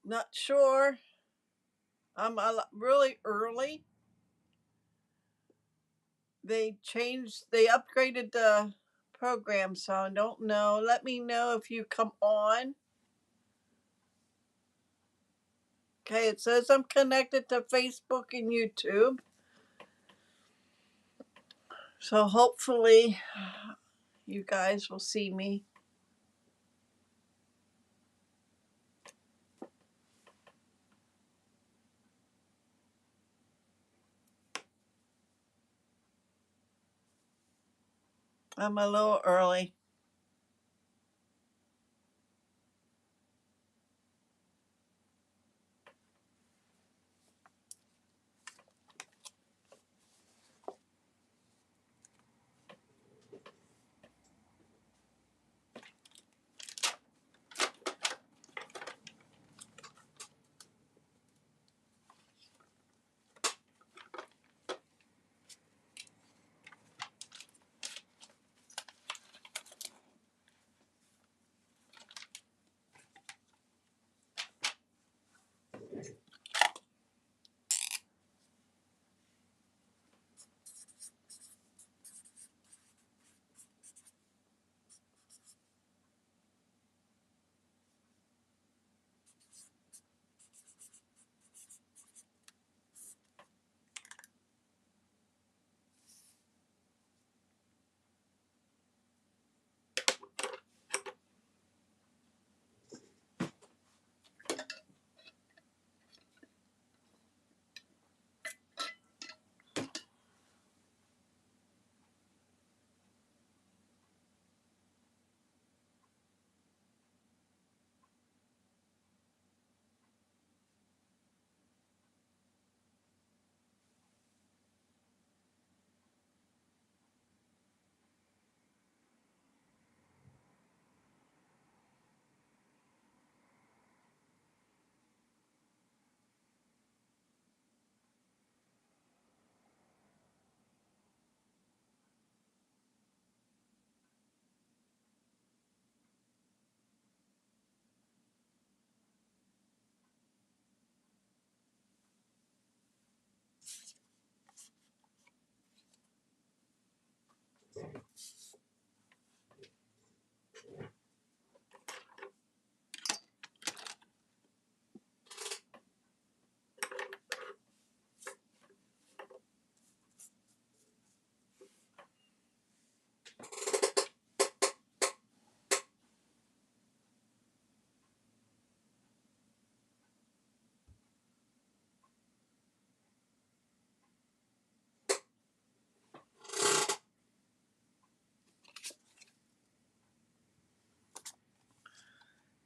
Not sure. I'm really early. They upgraded the program, so I don't know. Let me know if you come on. Okay, it says I'm connected to Facebook and YouTube. So hopefully you guys will see me. I'm a little early.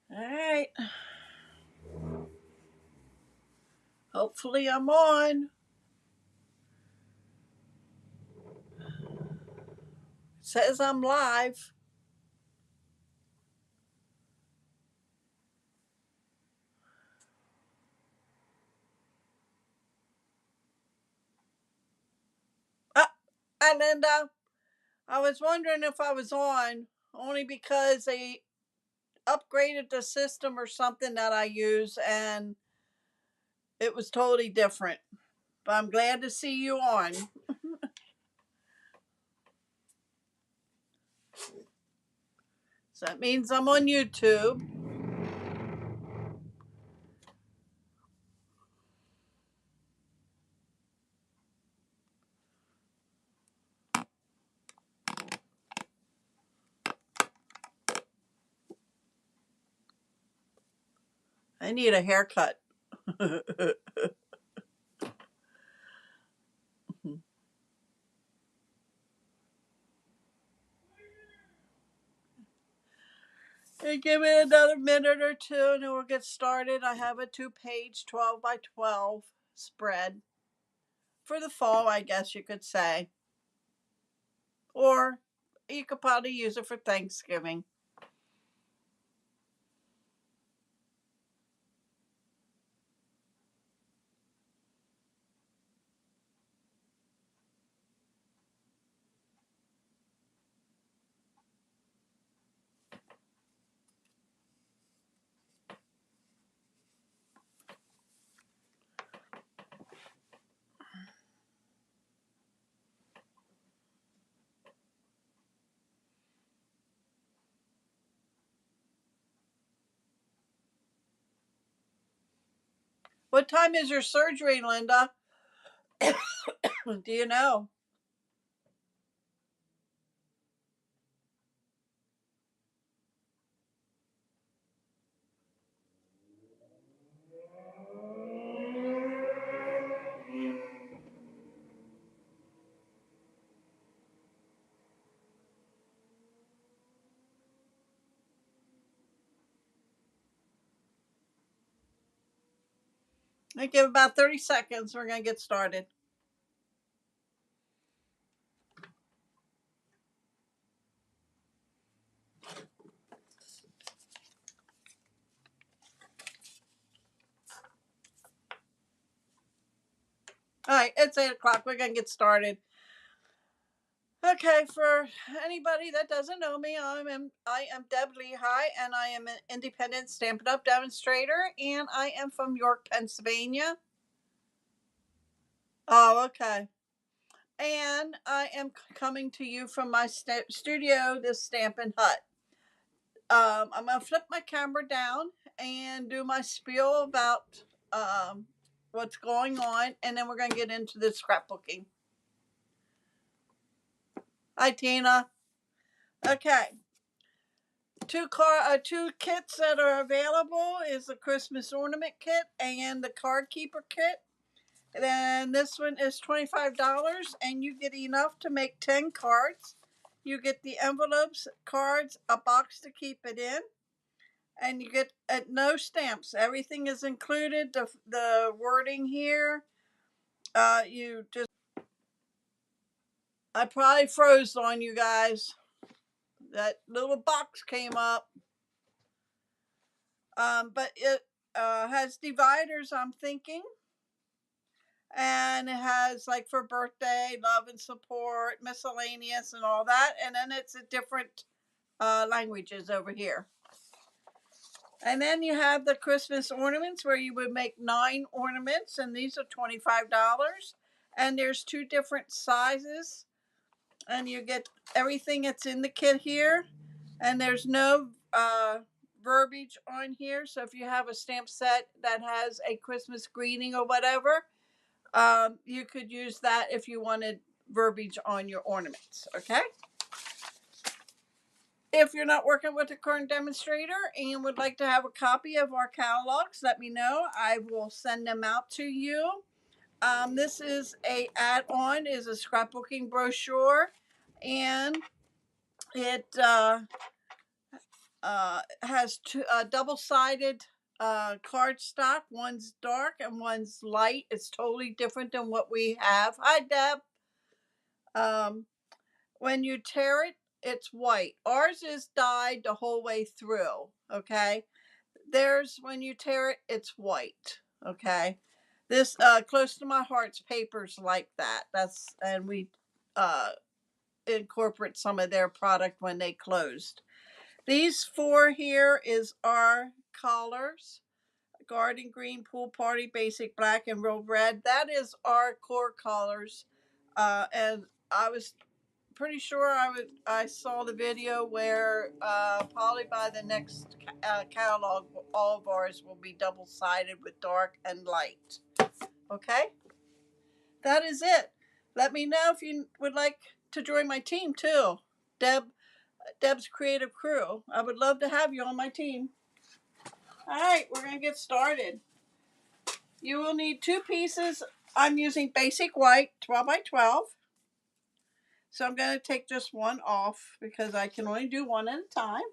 All right. Hopefully I'm on. It says I'm live. Uh, and then I was wondering if I was on, only because they upgraded the system or something that I use, and it was totally different. But I'm glad to see you on. So that means I'm on YouTube. I need a haircut. Hey, give me another minute or two and then we'll get started. I have a 2-page 12 by 12 spread for the fall, I guess you could say. Or you could probably use it for Thanksgiving. What time is your surgery, Linda? Do you know? I give about 30 seconds. We're going to get started. All right, it's 8 o'clock. We're going to get started. Okay, for anybody that doesn't know me, I am Deb Lehigh, and I am an independent Stampin' Up! Demonstrator, and I am from York, Pennsylvania. Oh, okay. And I am coming to you from my studio, this Stampin' Hut. I'm gonna flip my camera down and do my spiel about what's going on, and then we're gonna get into the scrapbooking. Hi, Tina. Okay. Two kits that are available is the Christmas ornament kit and the card keeper kit. And then this one is $25, and you get enough to make 10 cards. You get the envelopes, cards, a box to keep it in, and you get no stamps. Everything is included. The wording here. You just I probably froze on you guys. That little box came up. But it has dividers, I'm thinking. And it has like for birthday, love and support, miscellaneous, and all that. And then it's a different languages over here. And then you have the Christmas ornaments where you would make 9 ornaments, and these are $25. And there's 2 different sizes, and you get everything that's in the kit here. And there's no verbiage on here, so if you have a stamp set that has a Christmas greeting or whatever, you could use that if you wanted verbiage on your ornaments. Okay. If you're not working with a current demonstrator and would like to have a copy of our catalogs, let me know. I will send them out to you. This is a add-on, is a scrapbooking brochure, and it has two double-sided cardstock. One's dark and one's light. It's totally different than what we have. Hi, Deb. Um, when you tear it, it's white. Ours is dyed the whole way through. Okay. There's when you tear it, it's white. Okay. This close to my heart's papers like that. And we uh incorporate some of their product when they closed. These 4 here is our collars. Garden green, pool party, basic black, and real red. That is our core collars. And I was pretty sure I saw the video where probably by the next catalog, all of ours will be double sided with dark and light. Okay, that is it. Let me know if you would like to join my team too. Deb's creative crew. I would love to have you on my team. All right, we're gonna get started. You will need 2 pieces. I'm using basic white 12 by 12. So I'm going to take just one off because I can only do one at a time.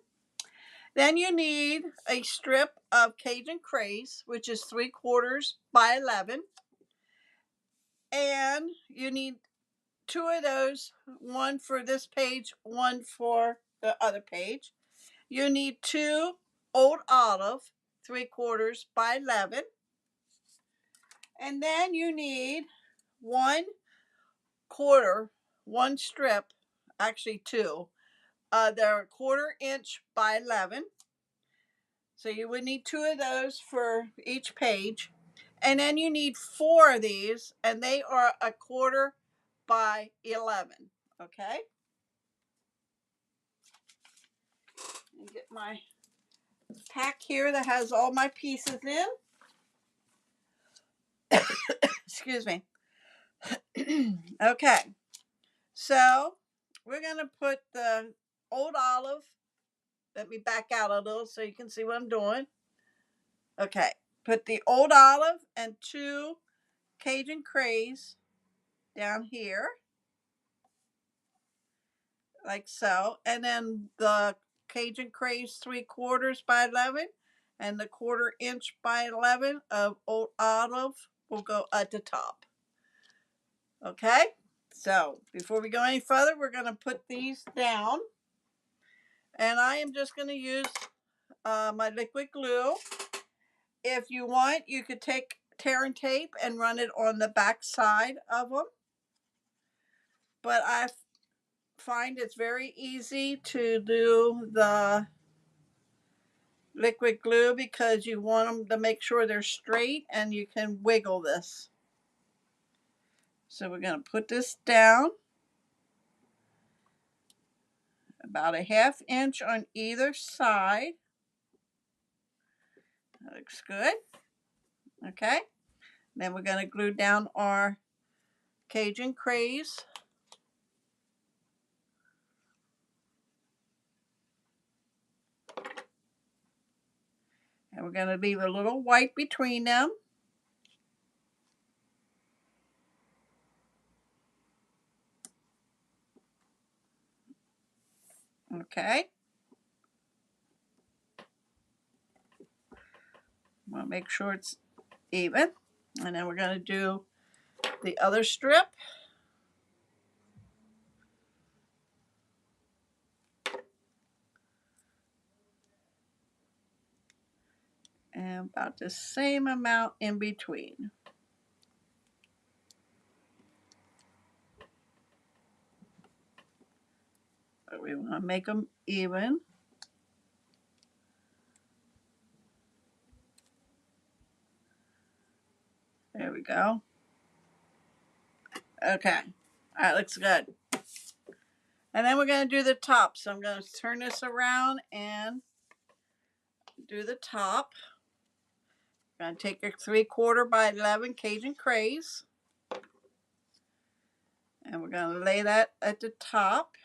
Then you need a strip of Cajun Craze, which is 3/4 by 11. And you need 2 of those, one for this page, one for the other page. You need 2 Old Olive, 3/4 by 11. And then you need 1/4, one strip, actually 2. They're 1/4 inch by 11. So you would need 2 of those for each page. And then you need 4 of these, and they are 1/4 by 11. Okay? And get my pack here that has all my pieces in. Excuse me. Okay, so we're going to put the old olive. Let me back out a little so you can see what I'm doing. Okay, put the old olive and 2 Cajun craze down here, like so. And then the Cajun craze 3/4 by 11 and the 1/4 by 11 of old olive will go at the top. Okay, so before we go any further, we're going to put these down. And I am just going to use my liquid glue. If you want, you could take tear and tape and run it on the back side of them. But I find it's very easy to do the liquid glue because you want them to make sure they're straight and you can wiggle this. So we're going to put this down about a 1/2 inch on either side. That looks good. Okay. Then we're going to glue down our Cajun craze. And we're going to leave a little white between them. Okay. Want to make sure it's even. And then we're going to do the other strip. And about the same amount in between. But we want to make them even. There we go. Okay. That looks good. And then we're going to do the top. So I'm going to turn this around and do the top. I'm going to take your 3/4 by 11 Cajun craze. And we're going to lay that at the top.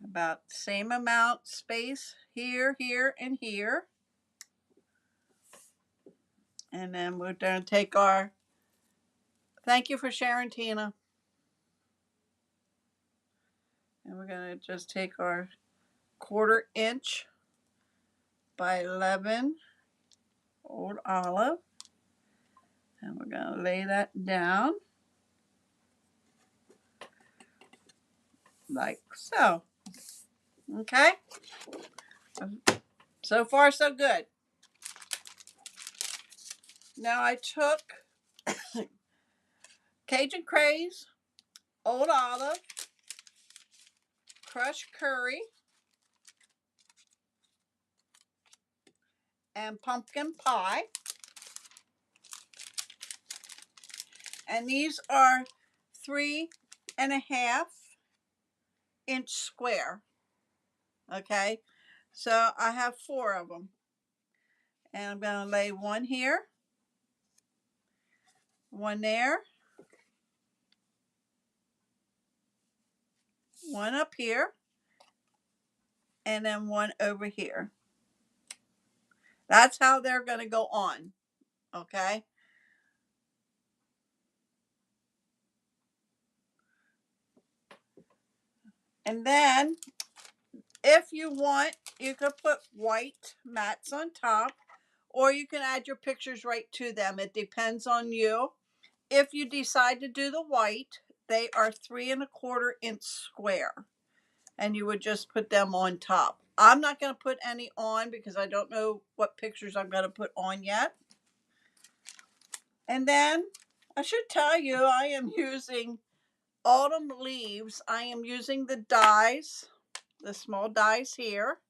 About the same amount space here, here, and here. And then we're going to take our, thank you for sharing, Tina. And we're going to just take our 1/4 inch by 11 old olive. And we're going to lay that down. Like so. Okay? So far, so good. Now I took Cajun craze, old olive, crushed curry, and pumpkin pie. And these are 3.5 inch square. Okay, so I have 4 of them. And I'm going to lay one here, one there, one up here, and then one over here. That's how they're going to go on. Okay. And then if you want, you could put white mats on top, or you can add your pictures right to them. It depends on you. If you decide to do the white, they are 3.25 inch square, and you would just put them on top. I'm not going to put any on because I don't know what pictures I'm going to put on yet. And then I should tell you, I am using autumn leaves. I am using the dies, the small dies here.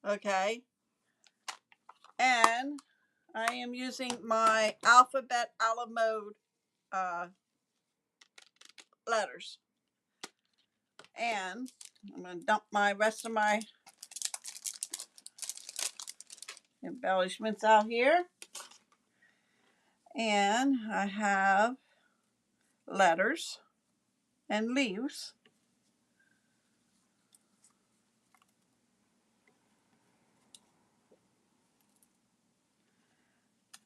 Okay. And I am using my alphabet a la mode letters. And I'm going to dump my rest of my embellishments out here. And I have letters and leaves.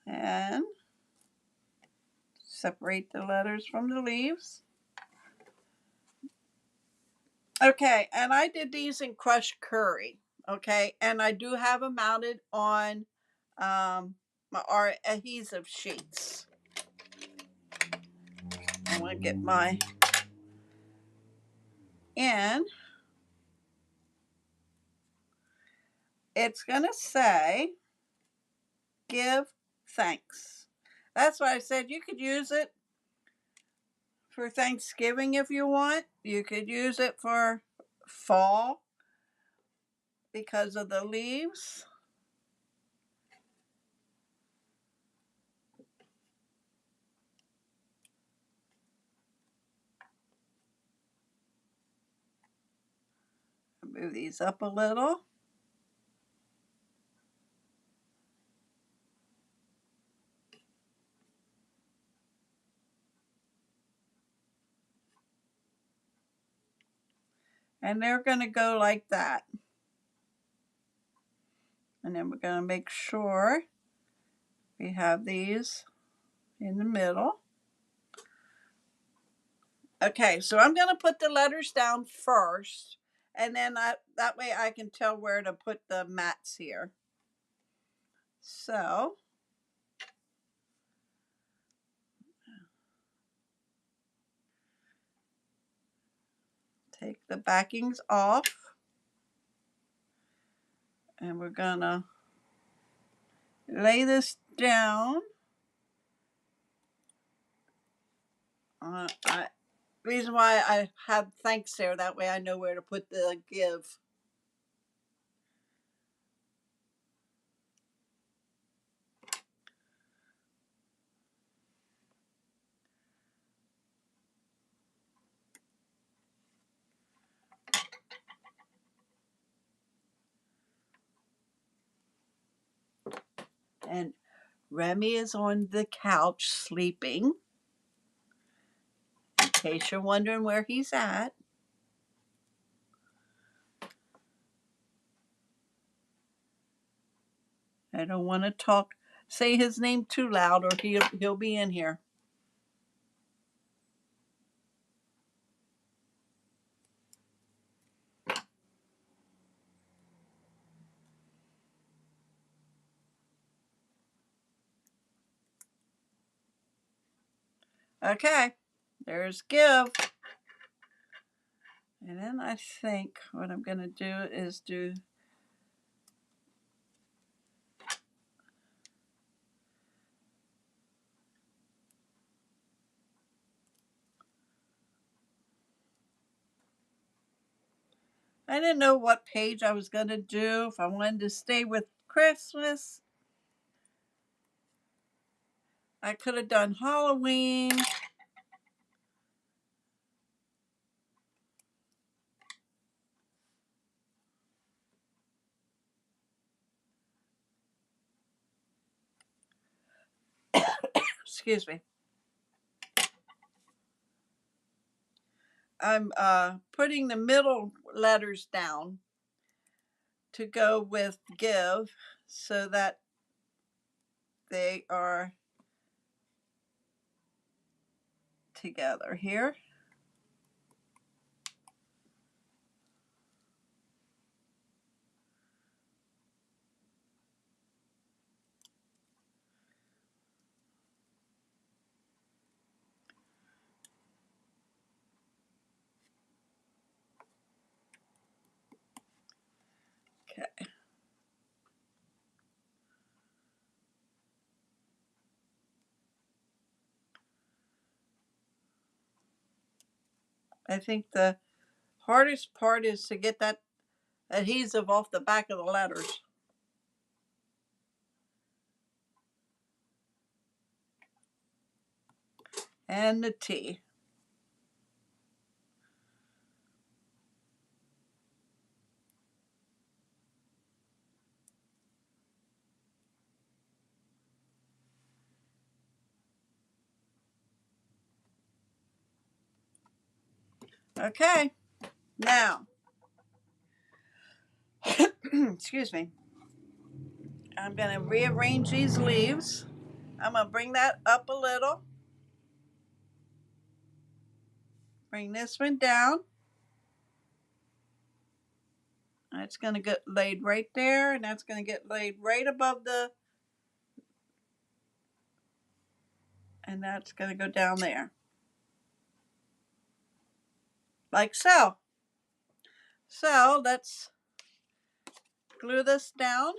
And separate the letters from the leaves. Okay, and I did these in crushed curry. Okay, and I do have them mounted on our adhesive sheets. I want to get my, and it's going to say, give thanks. That's why I said you could use it for Thanksgiving if you want. You could use it for fall because of the leaves. Move these up a little. And they're going to go like that. And then we're going to make sure we have these in the middle. Okay, so I'm going to put the letters down first, and then that way I can tell where to put the mats here. So, take the backings off, and we're going to lay this down. Reason why I have thanks there, that way I know where to put the give. And Remy is on the couch sleeping, in case you're wondering where he's at. I don't want to say his name too loud, or he'll be in here. Okay, there's give. And then I think what I'm going to do is I didn't know what page I was going to do, if I wanted to stay with Christmas. I could have done Halloween. Excuse me. I'm putting the middle letters down to go with give so that they are together here. Okay. I think the hardest part is to get that adhesive off the back of the letters. And the T. Okay, now, excuse me, I'm going to rearrange these leaves. I'm going to bring that up a little. Bring this one down. That's going to get laid right there, and that's going to get laid right above the, and that's going to go down there. Like so. So let's glue this down.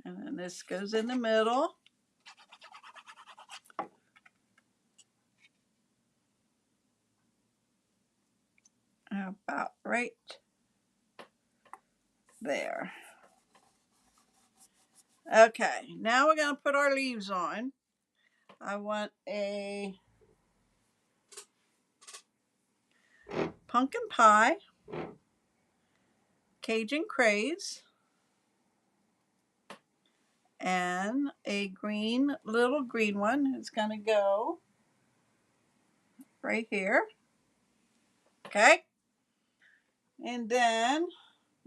And then this goes in the middle. About right there. Okay, now we're going to put our leaves on. I want a pumpkin pie, Cajun craze, and a little green one. It's going to go right here. Okay, and then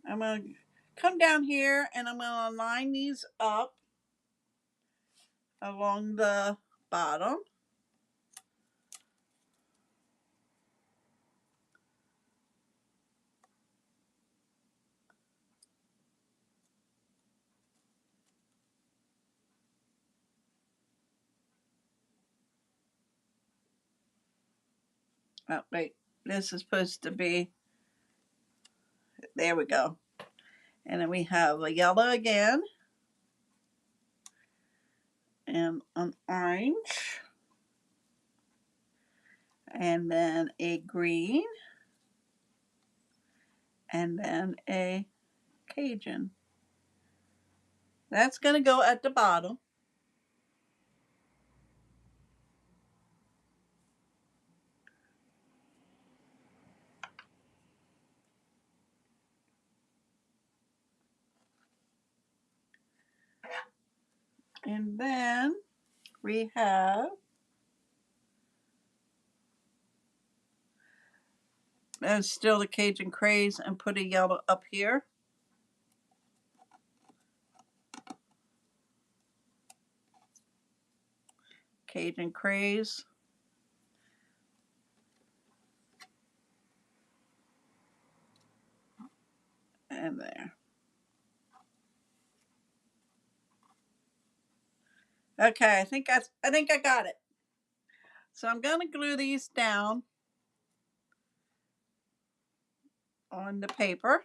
I'm going to come down here and I'm going to line these up along the bottom. Oh, wait, this is supposed to be, there we go. And then we have a yellow again, and an orange, and then a green, and then a Cajun. That's going to go at the bottom. And then we have, there's still the Cajun craze, and put a yellow up here. Cajun craze. And there. Okay, I think I got it. So I'm going to glue these down on the paper.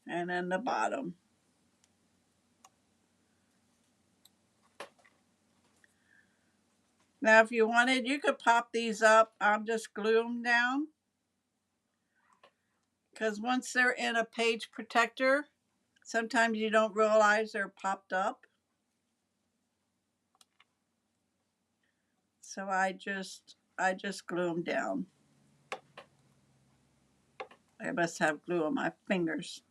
And then the bottom. Now, if you wanted, you could pop these up. I'll just glue them down, because once they're in a page protector, sometimes you don't realize they're popped up. So I just glue them down. I must have glue on my fingers.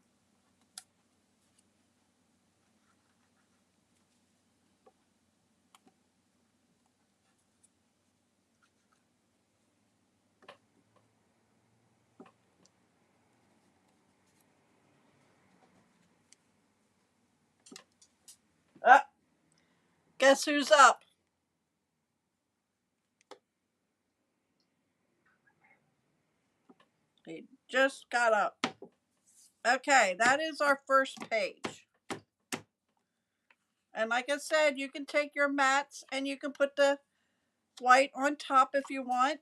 Ah, guess who's up? They just got up. Okay, that is our first page. And like I said, you can take your mats and you can put the white on top if you want.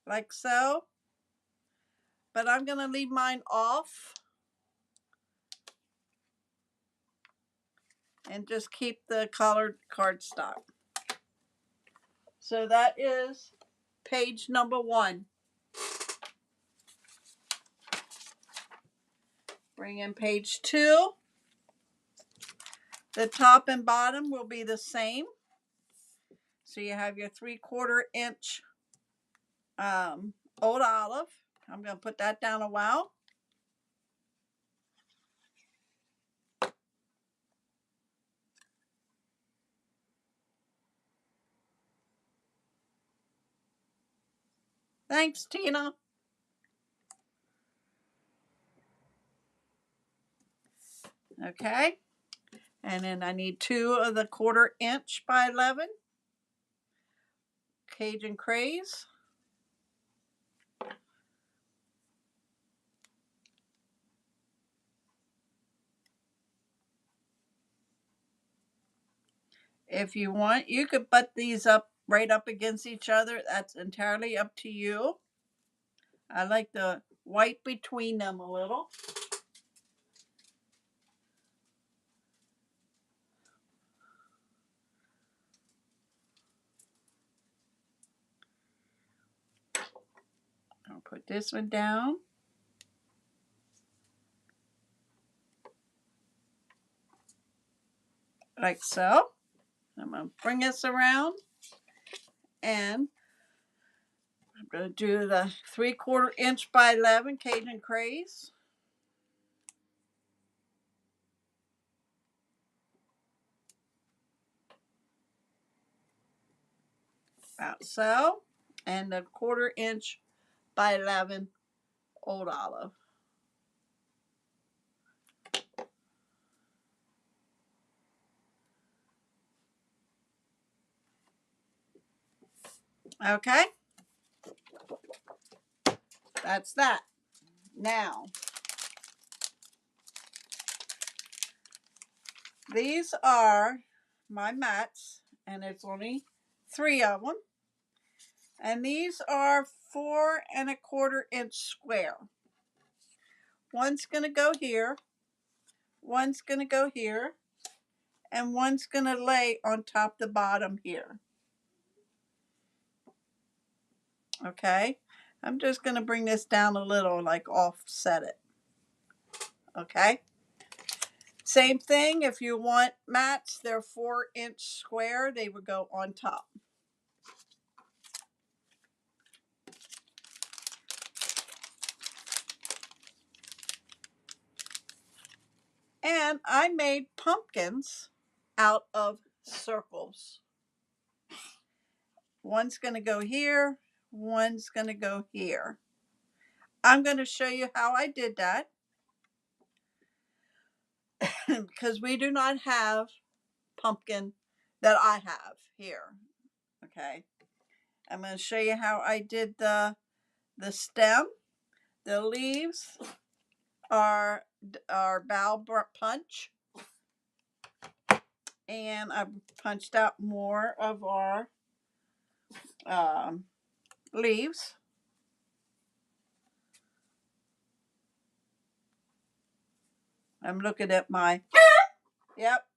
Like so. But I'm going to leave mine off. And just keep the colored cardstock. So that is page number 1. Bring in page 2. The top and bottom will be the same. So you have your 3/4 inch old olive. I'm going to put that down a while. Thanks, Tina. Okay. And then I need 2 of the 1/4 inch by 11 Cajun Craze. If you want, you could butt these up right up against each other. That's entirely up to you. I like the white between them a little. I'll put this one down. Like so. I'm going to bring this around and I'm going to do the 3/4 inch by 11 Cajun Craze. About so. And the 1/4 inch by 11 Old Olive. Okay. That's that. Now, these are my mats, and it's only 3 of them. And these are 4 1/4 inch square. One's going to go here, one's going to go here, and one's going to lay on top the bottom here. Okay, I'm just going to bring this down a little, like offset it. Okay, same thing. If you want mats, they're 4 inch square, they would go on top. And I made pumpkins out of circles. One's going to go here, one's going to go here. I'm going to show you how I did that because we do not have pumpkin that I have here. Okay. I'm going to show you how I did the stem. The leaves are bow punch. And I punched out more of our leaves. I'm looking at my, yep,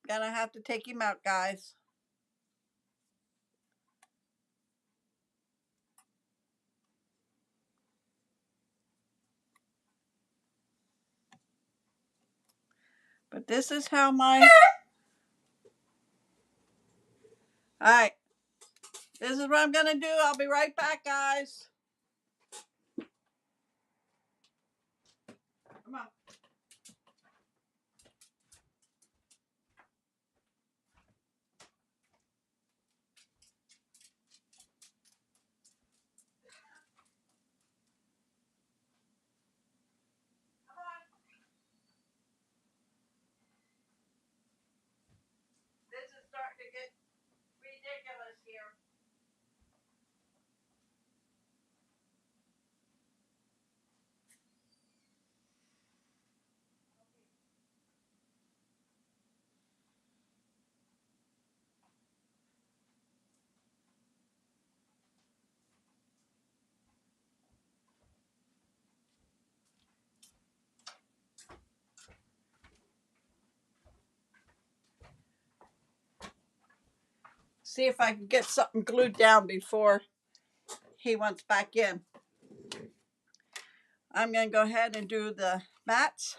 gonna have to take him out, guys. But this is how my, all right, this is what I'm gonna do. I'll be right back, guys. Come on. This is starting to get ridiculous here. see if I can get something glued down before he wants back in. I'm going to go ahead and do the mats.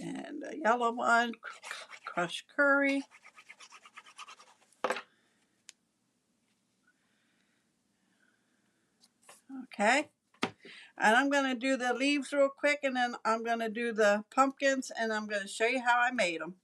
And the yellow one, crushed curry. Okay. And I'm going to do the leaves real quick, and then I'm going to do the pumpkins, and I'm going to show you how I made them.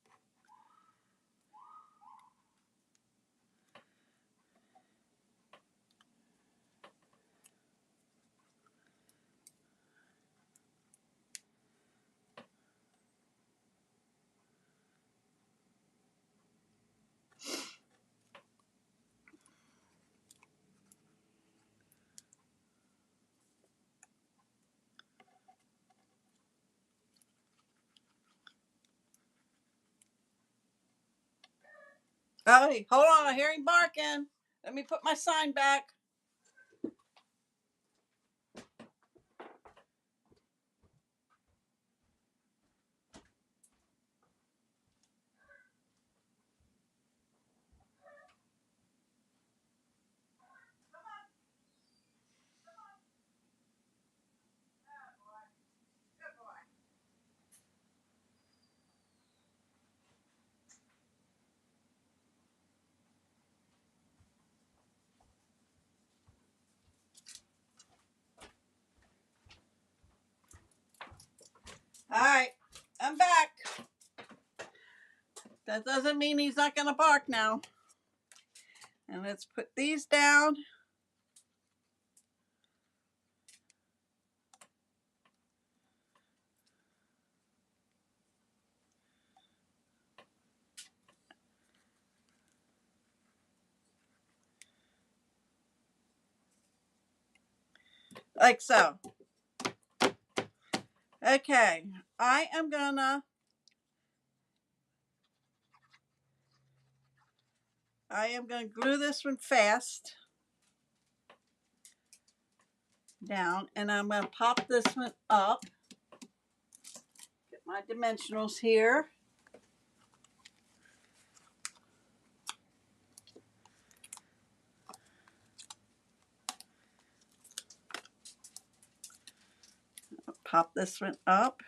Oh, hey, hold on. I hear him barking. Let me put my sign back. All right, I'm back. That doesn't mean he's not going to bark now. And let's put these down. Like so. Okay, I am gonna glue this one fast down, and I'm gonna pop this one up. Get my dimensionals here. Pop this one up.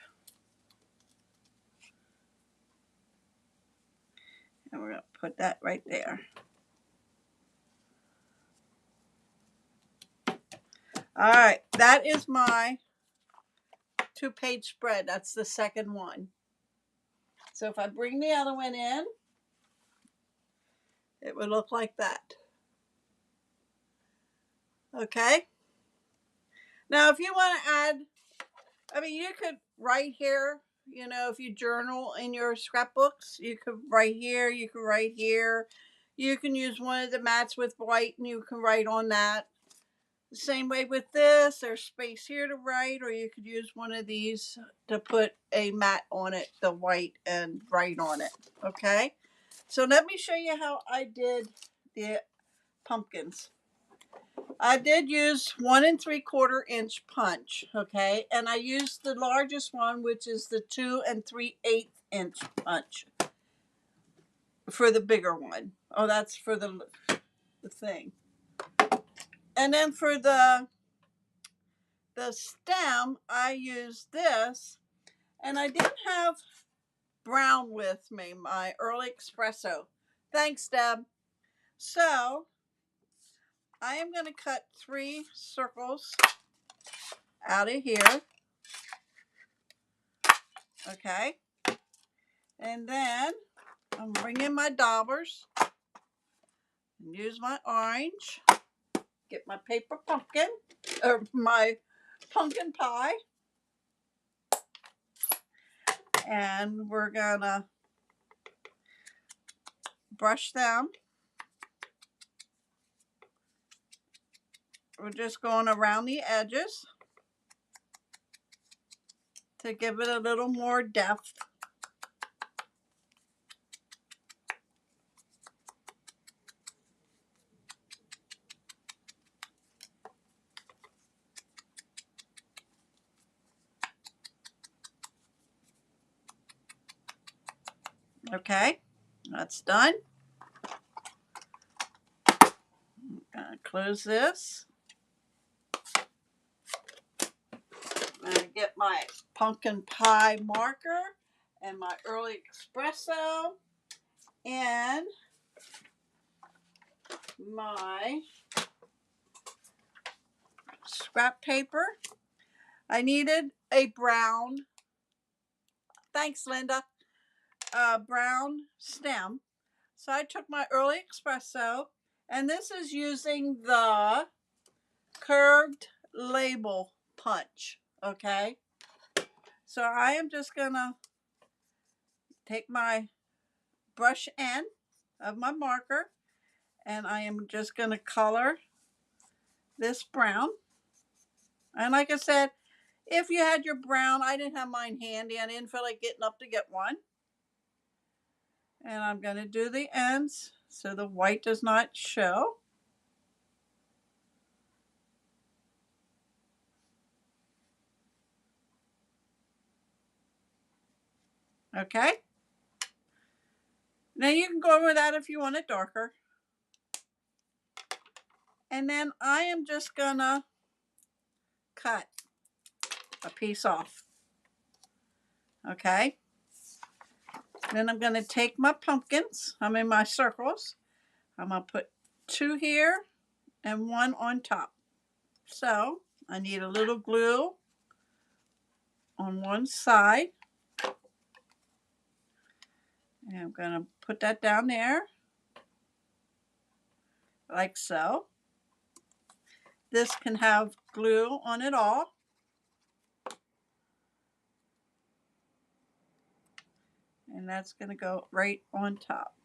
And we're going to put that right there. All right, that is my 2-page spread. That's the second one. So if I bring the other one in, it would look like that. Okay. Now, if you want to add, I mean, you could write here, you know, if you journal in your scrapbooks, you could write here, you could write here. You can use one of the mats with white and you can write on that. The same way with this, there's space here to write, or you could use one of these to put a mat on it, the white, and write on it. Okay, so let me show you how I did the pumpkins. I did use 1 3/4 inch punch, okay, and I used the largest one, which is the 2 3/8 inch punch for the bigger one. Oh, that's for the thing. And then for the stem, I used this, and I didn't have brown with me, my early espresso. Thanks, Deb. So I am going to cut 3 circles out of here. Okay. And then I'm bringing my daubers and use my orange. Get my paper pumpkin, or my pumpkin pie. And we're going to brush them. We're just going around the edges to give it a little more depth. Okay, that's done. Gonna close this. I'm gonna get my pumpkin pie marker and my early espresso and my scrap paper. I needed a brown, thanks Linda, brown stem. So I took my early espresso, and this is using the curved label punch, okay? So I am just gonna take my brush end of my marker, and I am just gonna color this brown. And like I said, if you had your brown, I didn't have mine handy. I didn't feel like getting up to get one. And I'm going to do the ends so the white does not show. Okay. Now you can go over that if you want it darker. And then I am just going to cut a piece off. Okay. Then I'm going to take my pumpkins. I'm in my circles. I'm going to put 2 here and 1 on top. So I need a little glue on one side. And I'm going to put that down there like so. This can have glue on it all. And that's going to go right on top.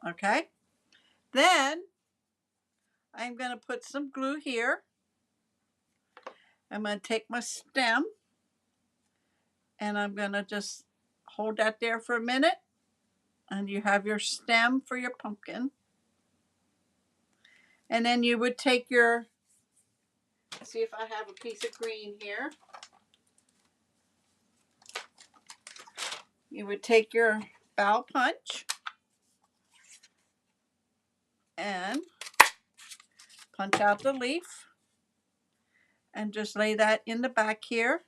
Okay. Then I'm going to put some glue here. I'm going to take my stem and I'm going to just hold that there for a minute. And you have your stem for your pumpkin. And then you would take your, see if I have a piece of green here. You would take your bow punch and punch out the leaf and just lay that in the back here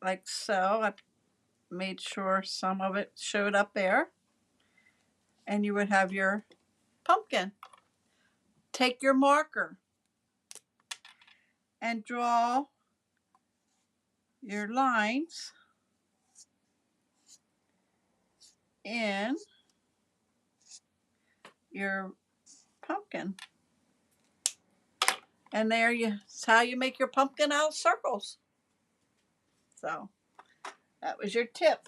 like so. I made sure some of it showed up there, and you would have your pumpkin. Take your marker and draw your lines in your pumpkin. And that's how you make your pumpkin out of circles. So that was your tip.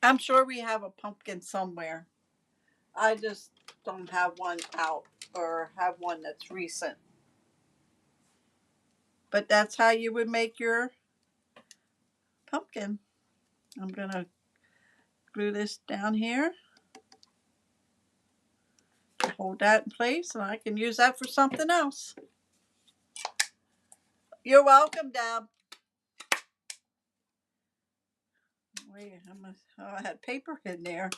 I'm sure we have a pumpkin somewhere. I just don't have one out or have one that's recent. But that's how you would make your pumpkin. I'm going to glue this down here. Hold that in place, and I can use that for something else. You're welcome, Deb. Wait, I had paper in there.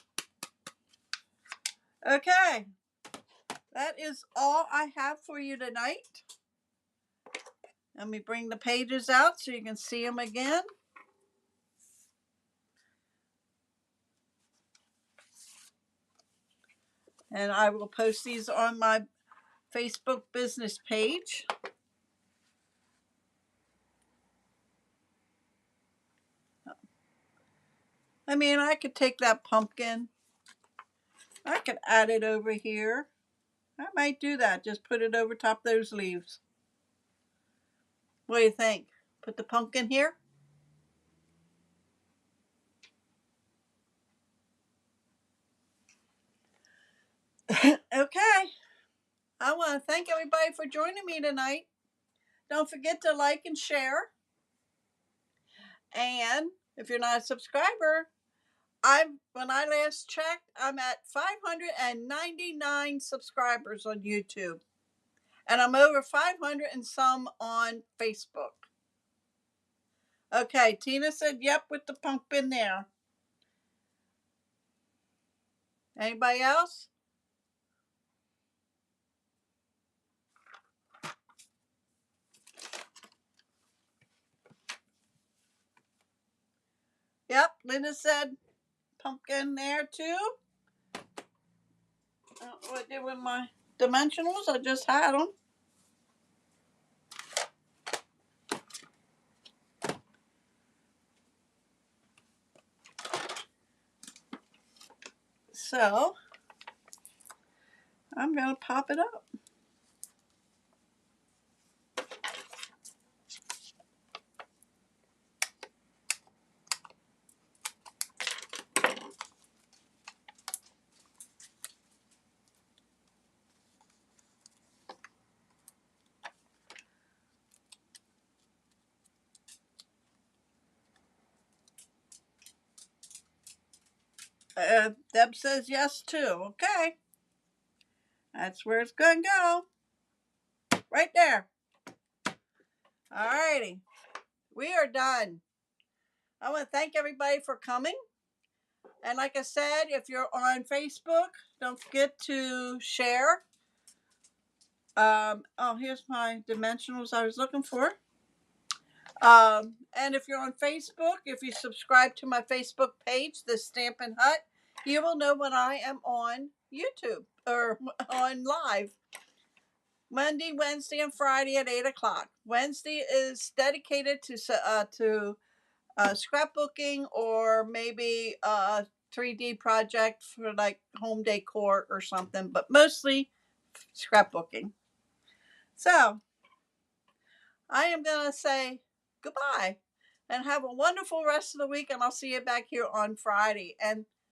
Okay, that is all I have for you tonight. Let me bring the pages out so you can see them again. And I will post these on my Facebook business page. I mean, I could take that pumpkin. I could add it over here. I might do that. Just put it over top those leaves. What do you think? Put the pumpkin here? Okay. I want to thank everybody for joining me tonight. Don't forget to like and share. And if you're not a subscriber, when I last checked, I'm at 599 subscribers on YouTube. And I'm over 500 and some on Facebook. Okay, Tina said yep with the pumpkin there. Anybody else? Yep, Linda said pumpkin there too. I don't know what I did with my dimensionals. I just had them. So I'm going to pop it up. Deb says yes too. Okay. That's where it's going to go. Right there. All righty. We are done. I want to thank everybody for coming. And like I said, if you're on Facebook, don't forget to share. Here's my dimensionals I was looking for. And if you're on Facebook, if you subscribe to my Facebook page, The Stampin' Hut, you will know when I am on YouTube or on live. Monday, Wednesday, and Friday at 8 o'clock. Wednesday is dedicated to scrapbooking or maybe a 3D project for like home decor or something, but mostly scrapbooking. So I am going to say goodbye and have a wonderful rest of the week, and I'll see you back here on Friday. And